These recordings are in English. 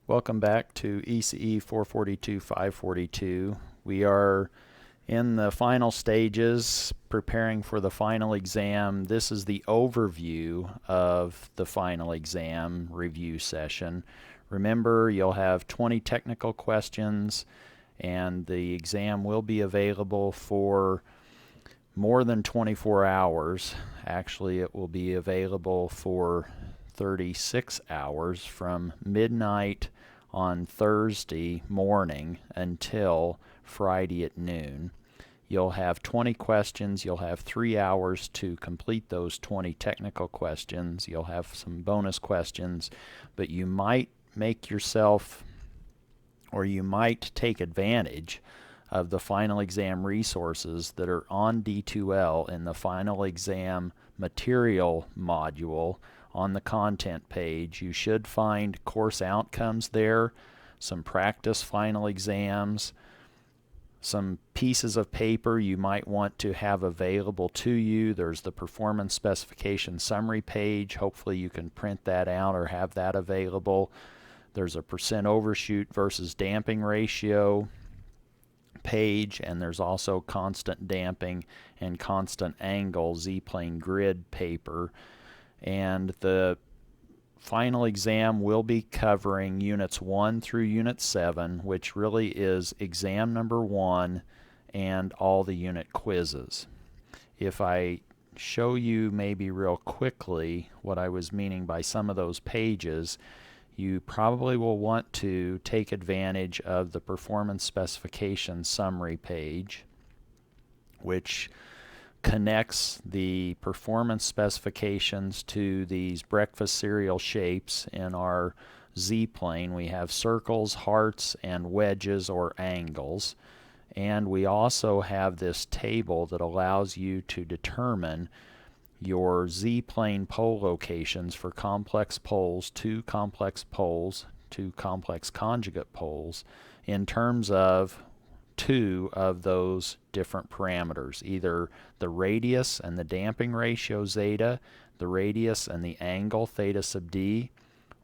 Welcome back to ECE 442-542. We are in the final stages, preparing for the final exam. This is the overview of the final exam review session. Remember, you'll have 20 technical questions, and the exam will be available for more than 24 hours. Actually, it will be available for 36 hours from midnight on Thursday morning until Friday at noon. You'll have 20 questions. You'll have 3 hours to complete those 20 technical questions. You'll have some bonus questions, but you might make yourself, or you might take advantage of the final exam resources that are on D2L in the final exam material module on the content page. You should find course outcomes there, some practice final exams, some pieces of paper you might want to have available to you. There's the performance specification summary page. Hopefully you can print that out or have that available. There's a percent overshoot versus damping ratio page, and there's also constant damping and constant angle Z-plane grid paper. And the final exam will be covering units 1 through unit 7, which really is exam number 1 and all the unit quizzes. If I show you maybe real quickly what I was meaning by some of those pages, you probably will want to take advantage of the performance specification summary page, which connects the performance specifications to these breakfast cereal shapes in our Z-plane. We have circles, hearts, and wedges or angles. And we also have this table that allows you to determine your Z-plane pole locations for complex poles, two complex conjugate poles, in terms of two of those different parameters, either the radius and the damping ratio zeta, the radius and the angle theta sub d,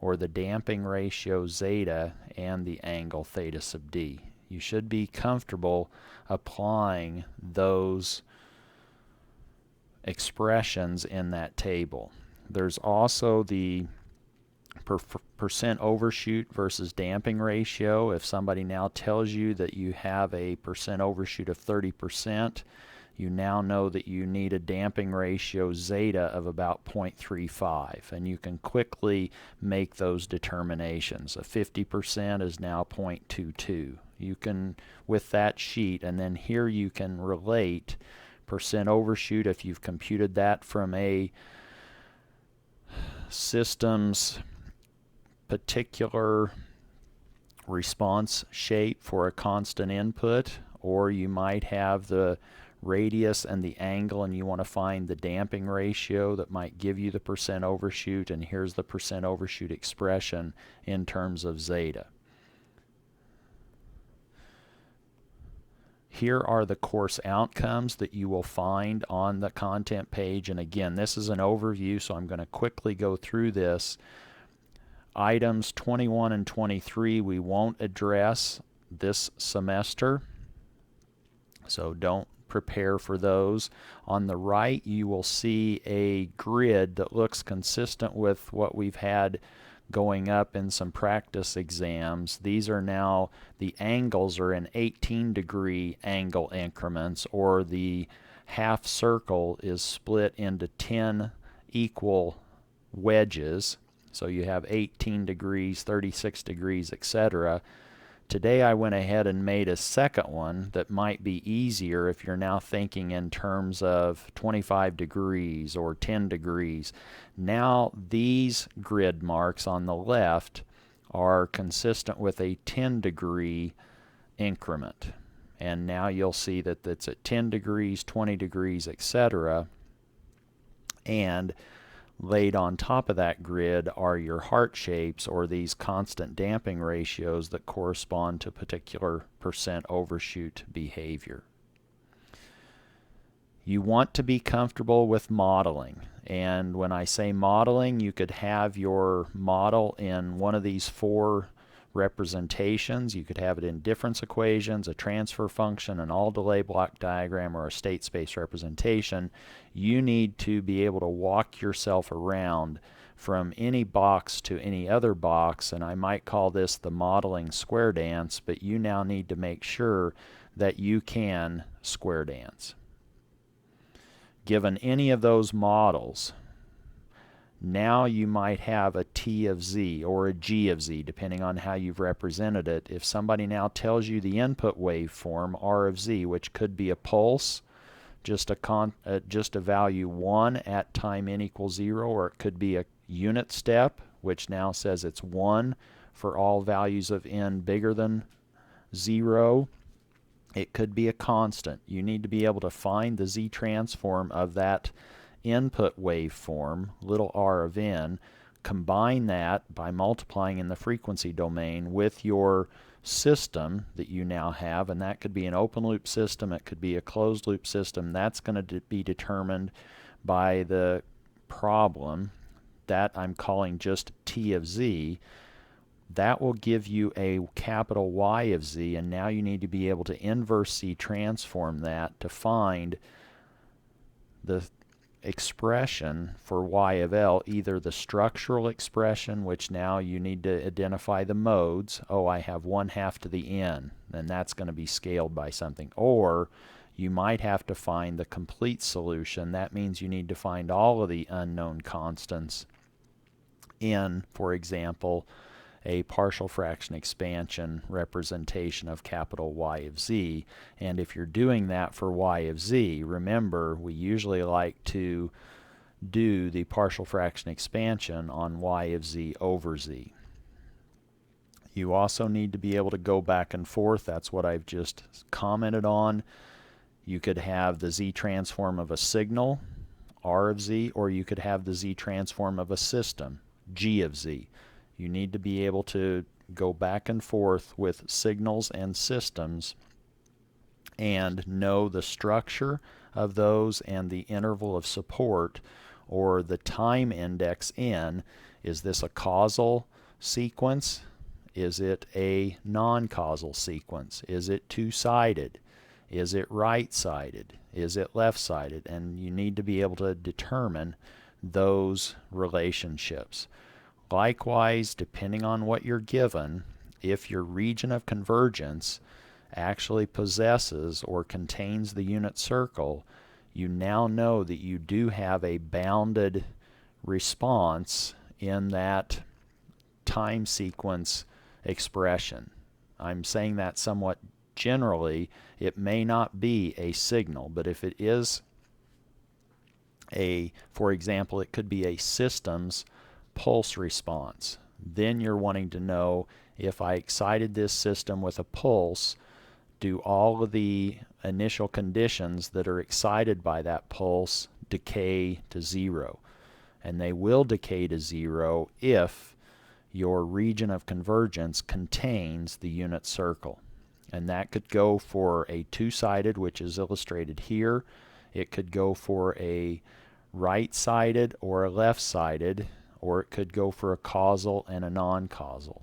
or the damping ratio zeta and the angle theta sub d. You should be comfortable applying those expressions in that table. There's also the percent overshoot versus damping ratio. If somebody now tells you that you have a percent overshoot of 30%, you now know that you need a damping ratio zeta of about 0.35, and you can quickly make those determinations. A 50% is now 0.22. You can, with that sheet, and then here you can relate percent overshoot if you've computed that from a system's particular response shape for a constant input, or you might have the radius and the angle and you want to find the damping ratio that might give you the percent overshoot, and here's the percent overshoot expression in terms of zeta. Here are the course outcomes that you will find on the content page, and again, this is an overview, so I'm going to quickly go through this. Items 21 and 23 we won't address this semester, so don't prepare for those. On the right you will see a grid that looks consistent with what we've had going up in some practice exams. These are now, the angles are in 18-degree angle increments, or the half circle is split into 10 equal wedges. So you have 18 degrees, 36 degrees, etc. Today I went ahead and made a second one that might be easier if you're now thinking in terms of 25 degrees or 10 degrees. Now these grid marks on the left are consistent with a 10-degree increment. And now you'll see that it's at 10 degrees, 20 degrees, etc. And laid on top of that grid are your heart shapes, or these constant damping ratios that correspond to particular percent overshoot behavior. You want to be comfortable with modeling, and when I say modeling, you could have your model in one of these four representations. You could have it in difference equations, a transfer function, an all delay block diagram, or a state space representation. You need to be able to walk yourself around from any box to any other box, and I might call this the modeling square dance, but you now need to make sure that you can square dance. Given any of those models, now you might have a T of Z or a G of Z, depending on how you've represented it. If somebody now tells you the input waveform, R of Z, which could be a pulse, just a value 1 at time n equals 0, or it could be a unit step, which now says it's 1 for all values of n bigger than 0. It could be a constant. You need to be able to find the Z transform of that input waveform, little r of n, combine that by multiplying in the frequency domain with your system that you now have, and that could be an open loop system, it could be a closed loop system. That's going to be determined by the problem that I'm calling just T of Z. That will give you a capital Y of Z, and now you need to be able to inverse Z transform that to find the expression for Y of L, either the structural expression, which now you need to identify the modes. Oh, I have 1/2 to the n, and that's going to be scaled by something. Or you might have to find the complete solution. That means you need to find all of the unknown constants in, for example, a partial fraction expansion representation of capital Y of Z. And if you're doing that for Y of Z, remember, we usually like to do the partial fraction expansion on Y of Z over Z. You also need to be able to go back and forth. That's what I've just commented on. You could have the Z transform of a signal, R of Z, or you could have the Z transform of a system, G of Z. You need to be able to go back and forth with signals and systems and know the structure of those and the interval of support, or the time index n. Is this a causal sequence? Is it a non-causal sequence? Is it two-sided? Is it right-sided? Is it left-sided? And you need to be able to determine those relationships. Likewise, depending on what you're given, if your region of convergence actually possesses or contains the unit circle, you now know that you do have a bounded response in that time sequence expression. I'm saying that somewhat generally. It may not be a signal, but if it is for example, it could be a system's pulse response. Then you're wanting to know, if I excited this system with a pulse, do all of the initial conditions that are excited by that pulse decay to 0? And they will decay to 0 if your region of convergence contains the unit circle. And that could go for a two-sided, which is illustrated here. It could go for a right-sided or a left-sided, or it could go for a causal and a non-causal.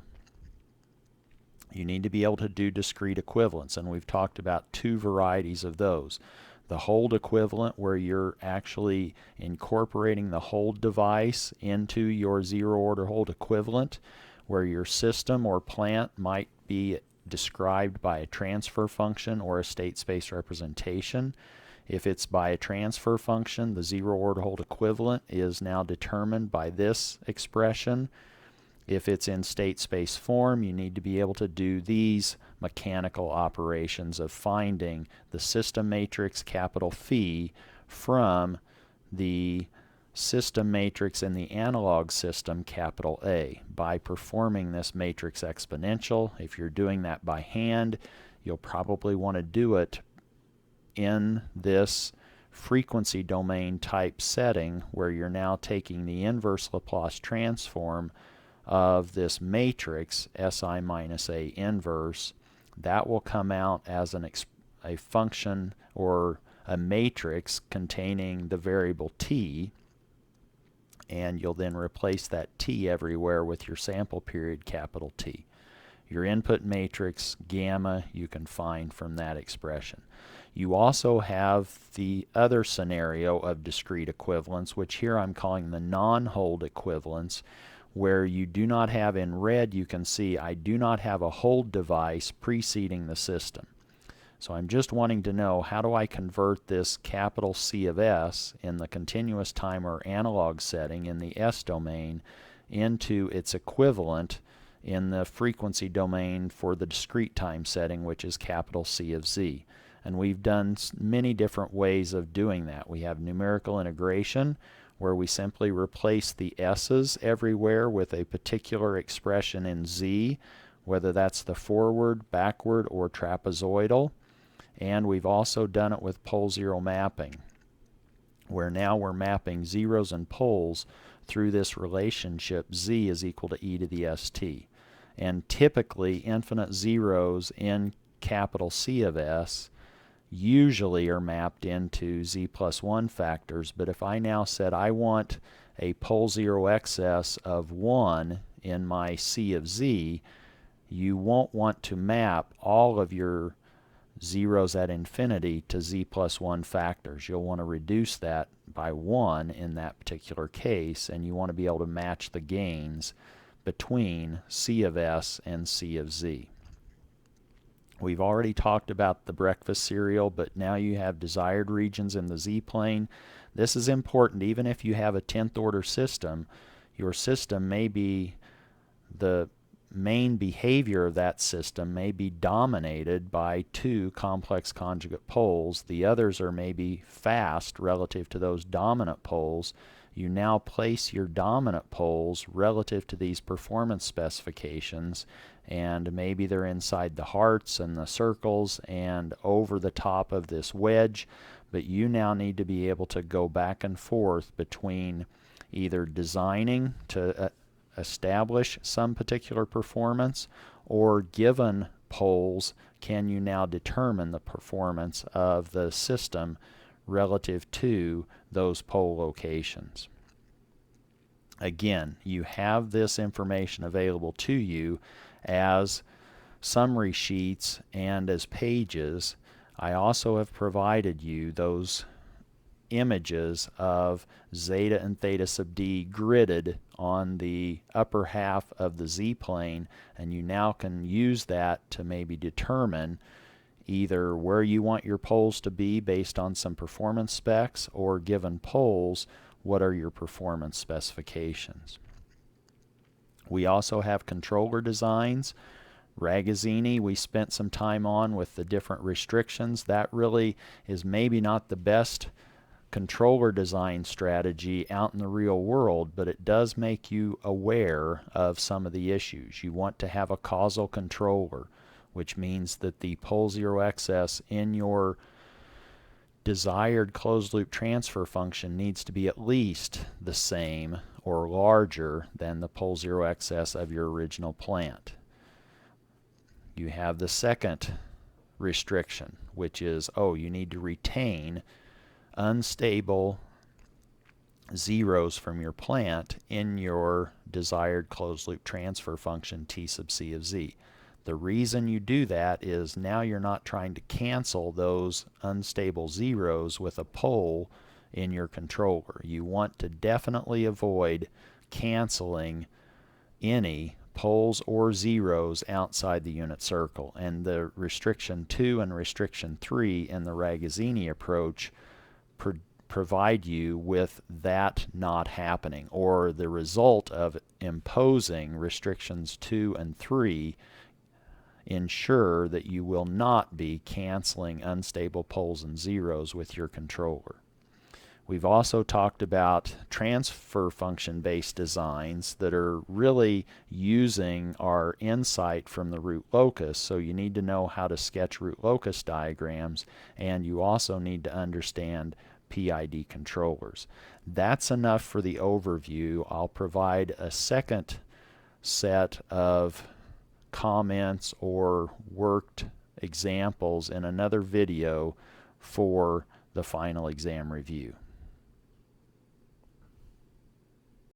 You need to be able to do discrete equivalence, and we've talked about two varieties of those. The hold equivalent, where you're actually incorporating the hold device into your zero-order hold equivalent, where your system or plant might be described by a transfer function or a state space representation. If it's by a transfer function, the zero-order hold equivalent is now determined by this expression. If it's in state space form, you need to be able to do these mechanical operations of finding the system matrix capital Phi from the system matrix in the analog system capital A by performing this matrix exponential. If you're doing that by hand, you'll probably want to do it in this frequency domain type setting, where you're now taking the inverse Laplace transform of this matrix Si minus A inverse. That will come out as a function or a matrix containing the variable t, and you'll then replace that t everywhere with your sample period capital T. Your input matrix, gamma, you can find from that expression. You also have the other scenario of discrete equivalence, which here I'm calling the non-hold equivalence, where you do not have in red, you can see I do not have a hold device preceding the system. So I'm just wanting to know, how do I convert this capital C of S in the continuous time or analog setting in the S domain into its equivalent in the frequency domain for the discrete time setting, which is capital C of Z. And we've done many different ways of doing that. We have numerical integration, where we simply replace the S's everywhere with a particular expression in Z, whether that's the forward, backward, or trapezoidal. And we've also done it with pole zero mapping, where now we're mapping zeros and poles through this relationship Z is equal to e to the st. And typically infinite zeros in capital C of S usually are mapped into Z plus 1 factors, but if I now said I want a pole zero excess of 1 in my C of Z, you won't want to map all of your zeros at infinity to Z plus 1 factors. You'll want to reduce that by 1 in that particular case, and you want to be able to match the gains between C of S and C of Z. We've already talked about the breakfast cereal, but now you have desired regions in the Z-plane. This is important. Even if you have a 10th order system, your system may be, the main behavior of that system may be dominated by 2 complex conjugate poles. The others are maybe fast relative to those dominant poles. You now place your dominant poles relative to these performance specifications, and maybe they're inside the hearts and the circles and over the top of this wedge, but you now need to be able to go back and forth between either designing to establish some particular performance, or given poles, can you now determine the performance of the system relative to those pole locations. Again, you have this information available to you as summary sheets and as pages. I also have provided you those images of zeta and theta sub d gridded on the upper half of the Z-plane, and you now can use that to maybe determine either where you want your poles to be based on some performance specs, or given poles, what are your performance specifications. We also have controller designs. Ragazzini we spent some time on with the different restrictions. That really is maybe not the best controller design strategy out in the real world, but it does make you aware of some of the issues. You want to have a causal controller, which means that the pole zero excess in your desired closed loop transfer function needs to be at least the same or larger than the pole zero excess of your original plant. You have the second restriction, which is, you need to retain unstable zeros from your plant in your desired closed loop transfer function T sub C of Z. The reason you do that is now you're not trying to cancel those unstable zeros with a pole in your controller. You want to definitely avoid canceling any poles or zeros outside the unit circle, and the restriction 2 and restriction 3 in the Ragazzini approach provide you with that not happening, or the result of imposing restrictions 2 and 3 ensure that you will not be canceling unstable poles and zeros with your controller. We've also talked about transfer function based designs that are really using our insight from the root locus, so you need to know how to sketch root locus diagrams, and you also need to understand PID controllers. That's enough for the overview. I'll provide a second set of comments or worked examples in another video for the final exam review.